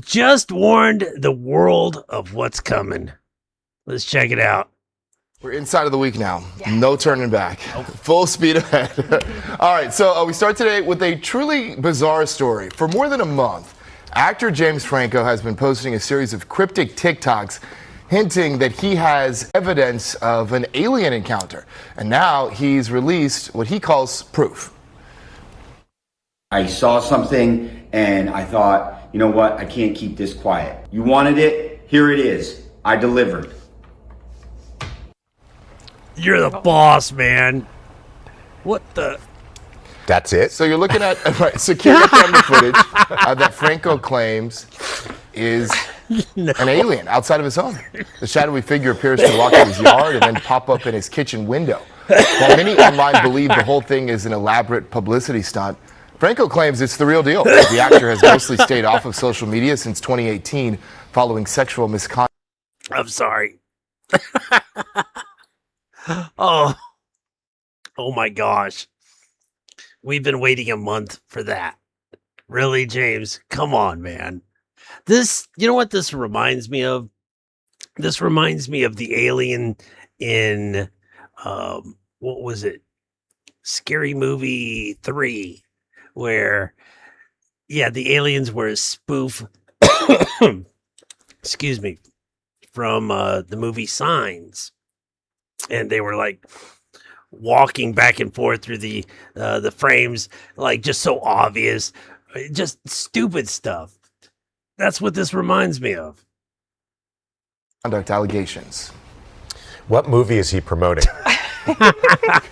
just warned the world of what's coming. Let's check it out. We're inside of the week now. Yeah. No turning back. Full speed ahead. All right, so we start today with a truly bizarre story. For more than a month, actor James Franco has been posting a series of cryptic TikToks hinting that he has evidence of an alien encounter. And now he's released what he calls proof. I saw something and I thought, you know what, I can't keep this quiet. You wanted it, here it is. I delivered. You're the boss, man. What the? That's it? So you're looking at security camera footage that Franco claims is an alien outside of his home. The shadowy figure appears to walk in his yard and then pop up in his kitchen window. While many online believe the whole thing is an elaborate publicity stunt, Franco claims it's the real deal. The actor has mostly stayed off of social media since 2018 following sexual misconduct. I'm sorry. Oh my gosh. We've been waiting a month for that. Really, James? Come on, man. This, you know what this reminds me of? This reminds me of the alien in, what was it? Scary Movie 3, where, yeah, the aliens were a spoof, excuse me, from the movie Signs. And they were like walking back and forth through the frames, like just so obvious, just stupid stuff. That's what this reminds me of. Conduct allegations. What movie is he promoting?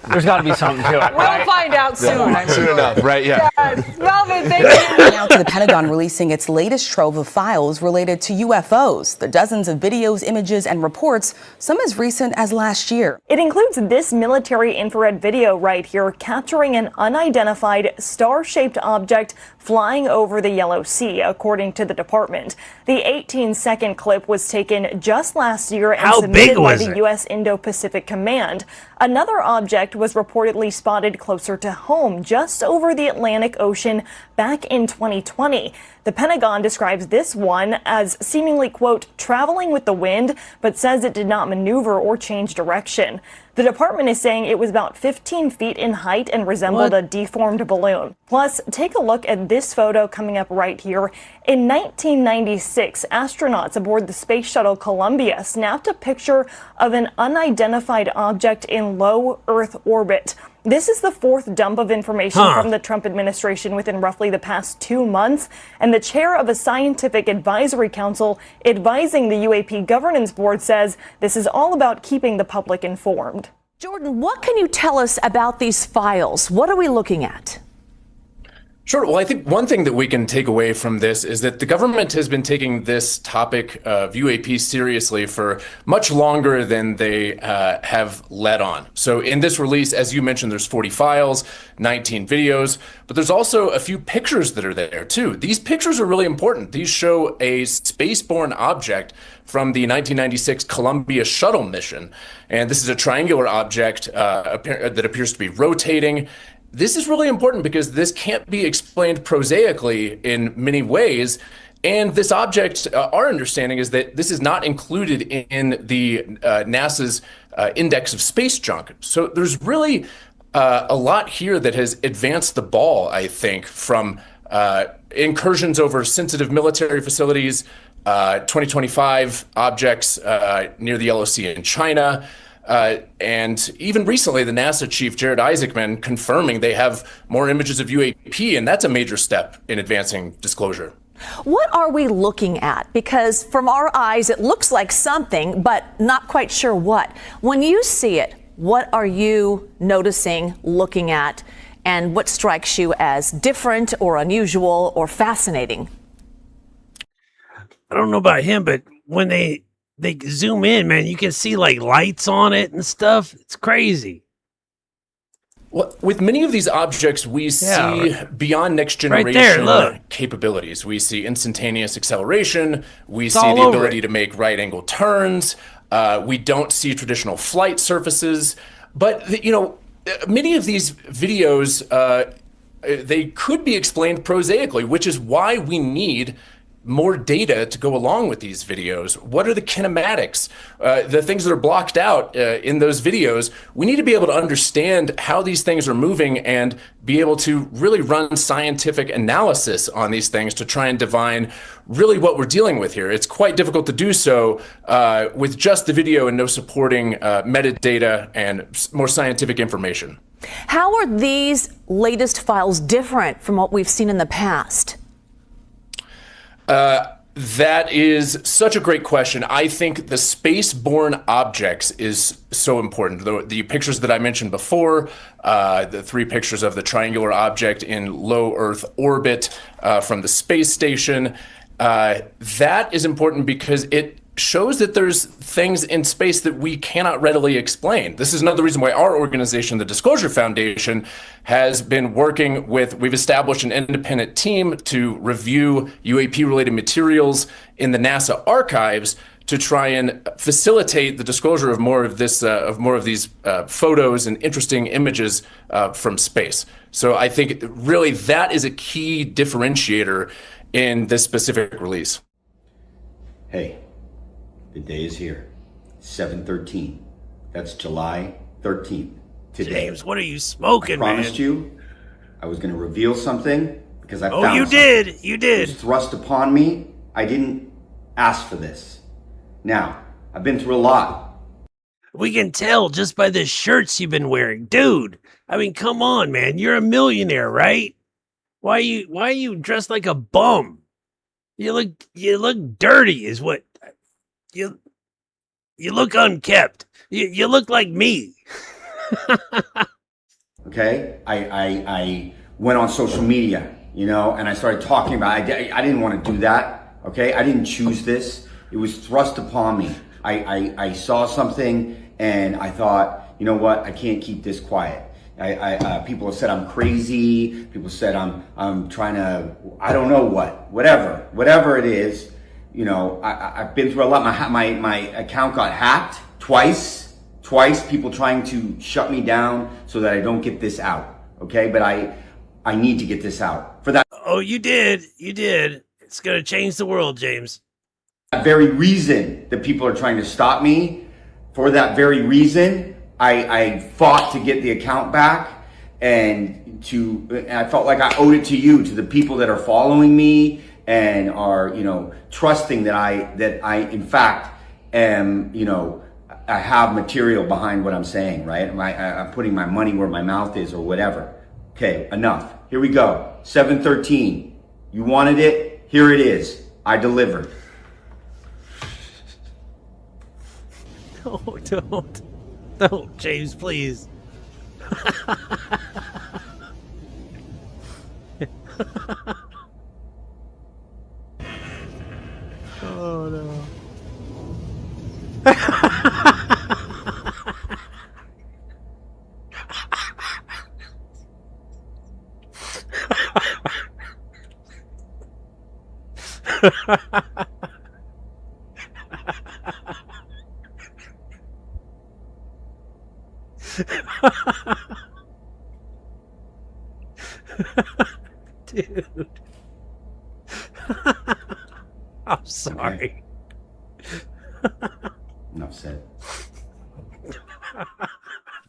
There's got to be something to it. We'll find out soon. Soon enough, right? Yeah. Yes. Melvin, thank you. Now to the Pentagon releasing its latest trove of files related to UFOs. The dozens of videos, images, and reports, some as recent as last year. It includes this military infrared video right here capturing an unidentified star-shaped object flying over the Yellow Sea, according to the department. The 18-second clip was taken just last year and submitted by the U.S. Indo-Pacific Command. Another object was reportedly spotted closer to home, just over the Atlantic Ocean back in 2020. The Pentagon describes this one as seemingly, quote, traveling with the wind, but says it did not maneuver or change direction. The department is saying it was about 15 feet in height and resembled a deformed balloon. Plus, take a look at this photo coming up right here. In 1996, astronauts aboard the Space Shuttle Columbia snapped a picture of an unidentified object in low Earth orbit. This is the fourth dump of information from the Trump administration within roughly the past 2 months, and the chair of a scientific advisory council advising the UAP governance board says this is all about keeping the public informed. Jordan, what can you tell us about these files? What are we looking at? Sure. Well, I think one thing that we can take away from this is that the government has been taking this topic of UAP seriously for much longer than they have let on. So in this release, as you mentioned, there's 40 files, 19 videos, but there's also a few pictures that are there too. These pictures are really important. These show a spaceborne object from the 1996 Columbia shuttle mission. And this is a triangular object that appears to be rotating. This is really important because this can't be explained prosaically in many ways. And this object, our understanding is that this is not included in the NASA's index of space junk. So there's really a lot here that has advanced the ball, I think, from incursions over sensitive military facilities, 2025 objects near the Yellow Sea in China, and even recently, the NASA chief, Jared Isaacman, confirming they have more images of UAP, and that's a major step in advancing disclosure. What are we looking at? Because from our eyes, it looks like something, but not quite sure what. When you see it, what are you noticing, looking at, and what strikes you as different or unusual or fascinating? I don't know about him, but when they zoom in, man, you can see like lights on it and stuff. It's crazy. Well, with many of these objects, we see beyond next generation capabilities. We see instantaneous acceleration. We see the ability to make right-angle turns. We don't see traditional flight surfaces. But, you know, many of these videos, they could be explained prosaically, which is why we need more data to go along with these videos. What are the kinematics, the things that are blocked out in those videos? We need to be able to understand how these things are moving and be able to really run scientific analysis on these things to try and divine really what we're dealing with here. It's quite difficult to do so with just the video and no supporting metadata and more scientific information. How are these latest files different from what we've seen in the past? That is such a great question. I think the space-borne objects is so important. The pictures that I mentioned before, the 3 pictures of the triangular object in low Earth orbit from the space station, that is important because it shows that there's things in space that we cannot readily explain. This is another reason why our organization, the Disclosure Foundation, has been working we've established an independent team to review UAP-related materials in the NASA archives to try and facilitate the disclosure of more of these photos and interesting images from space. So I think really that is a key differentiator in this specific release. Hey, the day is here. 7/13. That's July 13th. Today. James, what are you smoking, man? I promised you I was going to reveal something because I found you something. did. You did. It was thrust upon me. I didn't ask for this. Now, I've been through a lot. We can tell just by the shirts you've been wearing. Dude, I mean, come on, man. You're a millionaire, right? Why are you dressed like a bum? You look dirty is what you look unkept. You look like me. Okay? I went on social media, and I started talking about it. I didn't want to do that. Okay? I didn't choose this. It was thrust upon me. I saw something and I thought, you know what? I can't keep this quiet. People have said I'm crazy. People said I'm trying to, I don't know whatever it is. I've been through a lot. My account got hacked twice. People trying to shut me down so that I don't get this out. Okay, but I need to get this out. For that. Oh, you did. It's gonna change the world, James. That very reason that people are trying to stop me. For that very reason, I fought to get the account back, and I felt like I owed it to you, to the people that are following me and are, trusting that I in fact am, I have material behind what I'm saying, right? I'm putting my money where my mouth is or whatever. Okay, enough. Here we go. 7/13. You wanted it. Here it is. I delivered. No, don't. No, James, please. Oh, no. Dude. I'm sorry. Okay. Enough said.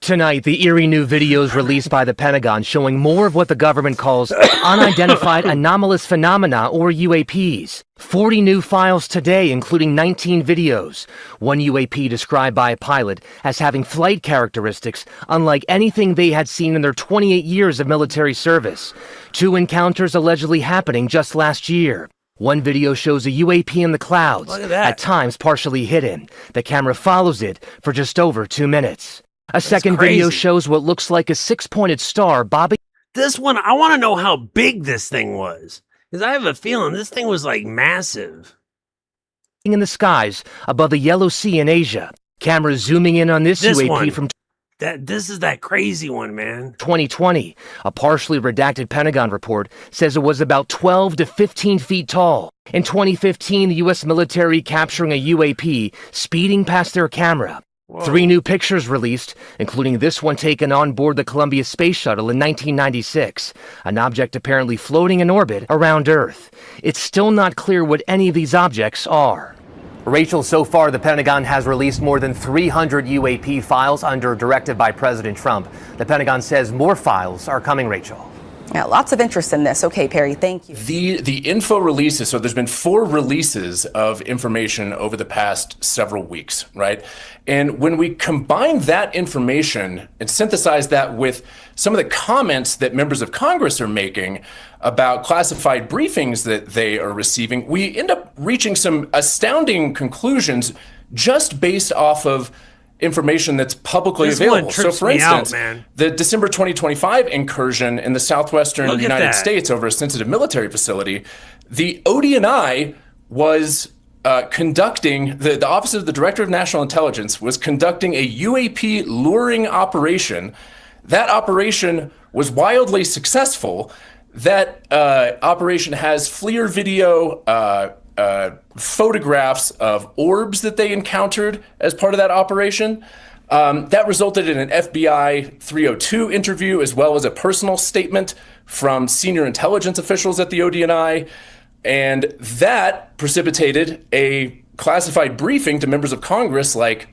Tonight, the eerie new videos released by the Pentagon showing more of what the government calls unidentified anomalous phenomena, or UAPs. 40 new files today, including 19 videos. One UAP described by a pilot as having flight characteristics unlike anything they had seen in their 28 years of military service. 2 encounters allegedly happening just last year. One video shows a UAP in the clouds, at times partially hidden. The camera follows it for just over 2 minutes. A second video shows what looks like a 6-pointed star bobbing. This one, I want to know how big this thing was. Because I have a feeling this thing was like massive. In the skies above the Yellow Sea in Asia. Cameras zooming in on this UAP one. from This is that crazy one, man. 2020. A partially redacted Pentagon report says it was about 12 to 15 feet tall. In 2015, the U.S. military capturing a UAP speeding past their camera. 3 new pictures released, including this one taken on board the Columbia Space Shuttle in 1996, an object apparently floating in orbit around Earth. It's still not clear what any of these objects are. Rachel, so far the Pentagon has released more than 300 UAP files under directive by President Trump. The Pentagon says more files are coming, Rachel. Yeah, lots of interest in this. Okay, Perry, thank you. The info releases, so there's been 4 releases of information over the past several weeks, right? And when we combine that information and synthesize that with some of the comments that members of Congress are making about classified briefings that they are receiving, we end up reaching some astounding conclusions just based off of information that's publicly available. So, for instance, the December 2025 incursion in the southwestern United States over a sensitive military facility, the ODNI was conducting, the Office of the Director of National Intelligence was conducting a UAP luring operation. That operation was wildly successful. That operation has FLIR video photographs of orbs that they encountered as part of that operation. That resulted in an FBI 302 interview, as well as a personal statement from senior intelligence officials at the ODNI. And that precipitated a classified briefing to members of Congress like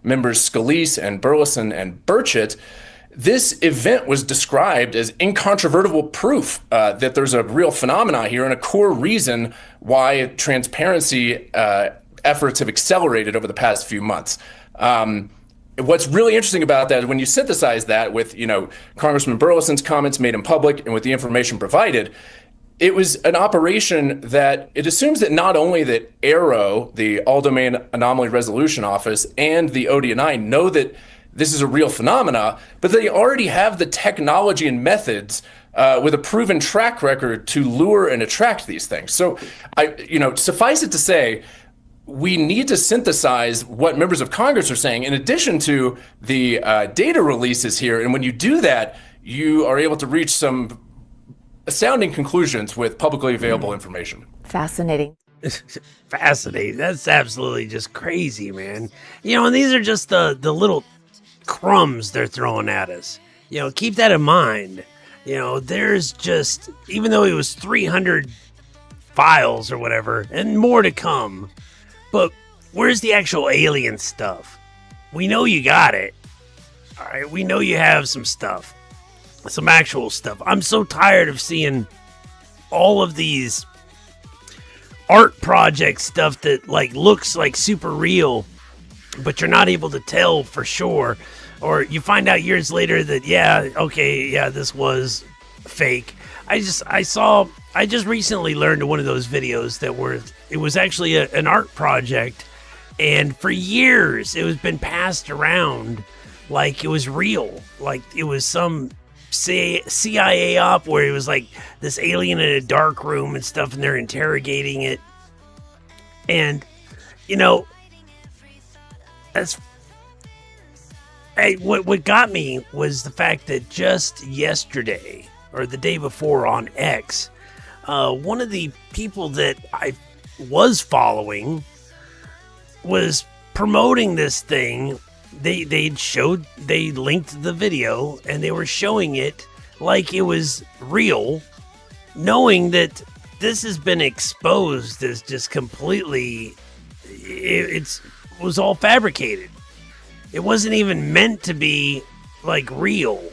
members Scalise and Burleson and Burchett. This event was described as incontrovertible proof that there's a real phenomena here and a core reason why transparency efforts have accelerated over the past few months. What's really interesting about that is when you synthesize that with, Congressman Burleson's comments made in public and with the information provided, it was an operation that it assumes that not only that AARO, the All-Domain Anomaly Resolution Office, and the ODNI know that this is a real phenomena, but they already have the technology and methods with a proven track record to lure and attract these things. So, suffice it to say, we need to synthesize what members of Congress are saying in addition to the data releases here. And when you do that, you are able to reach some astounding conclusions with publicly available information. Fascinating. Fascinating. That's absolutely just crazy, man. And these are just the little crumbs they're throwing at us. Keep that in mind. There's just, even though it was 300 files or whatever, and more to come, but where's the actual alien stuff? We know you got it. All right, we know you have some stuff, some actual stuff. I'm so tired of seeing all of these art project stuff that looks like super real, but you're not able to tell for sure. Or you find out years later that, this was fake. I just recently learned one of those videos it was actually an art project. And for years, it was been passed around like it was real. Like it was some CIA op where it was like this alien in a dark room and stuff, and they're interrogating it. And, what got me was the fact that just yesterday, or the day before on X, one of the people that I was following was promoting this thing. They linked the video and they were showing it like it was real, knowing that this has been exposed as just completely, it was all fabricated. It wasn't even meant to be real.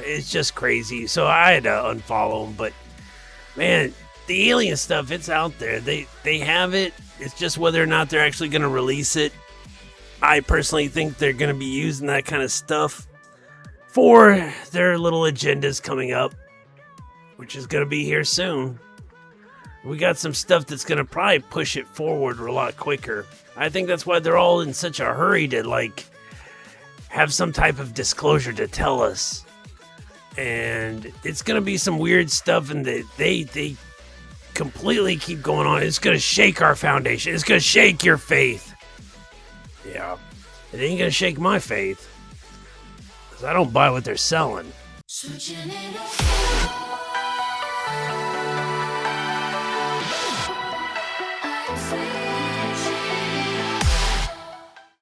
It's just crazy. So I had to unfollow them. But man, the alien stuff, it's out there. They have it. It's just whether or not they're actually going to release it. I personally think they're going to be using that kind of stuff for their little agendas coming up, which is going to be here soon. We got some stuff that's going to probably push it forward a lot quicker. I think that's why they're all in such a hurry to have some type of disclosure to tell us. And it's going to be some weird stuff, and they completely keep going on. It's going to shake our foundation. It's going to shake your faith. Yeah, it ain't going to shake my faith, because I don't buy what they're selling. Switching it up.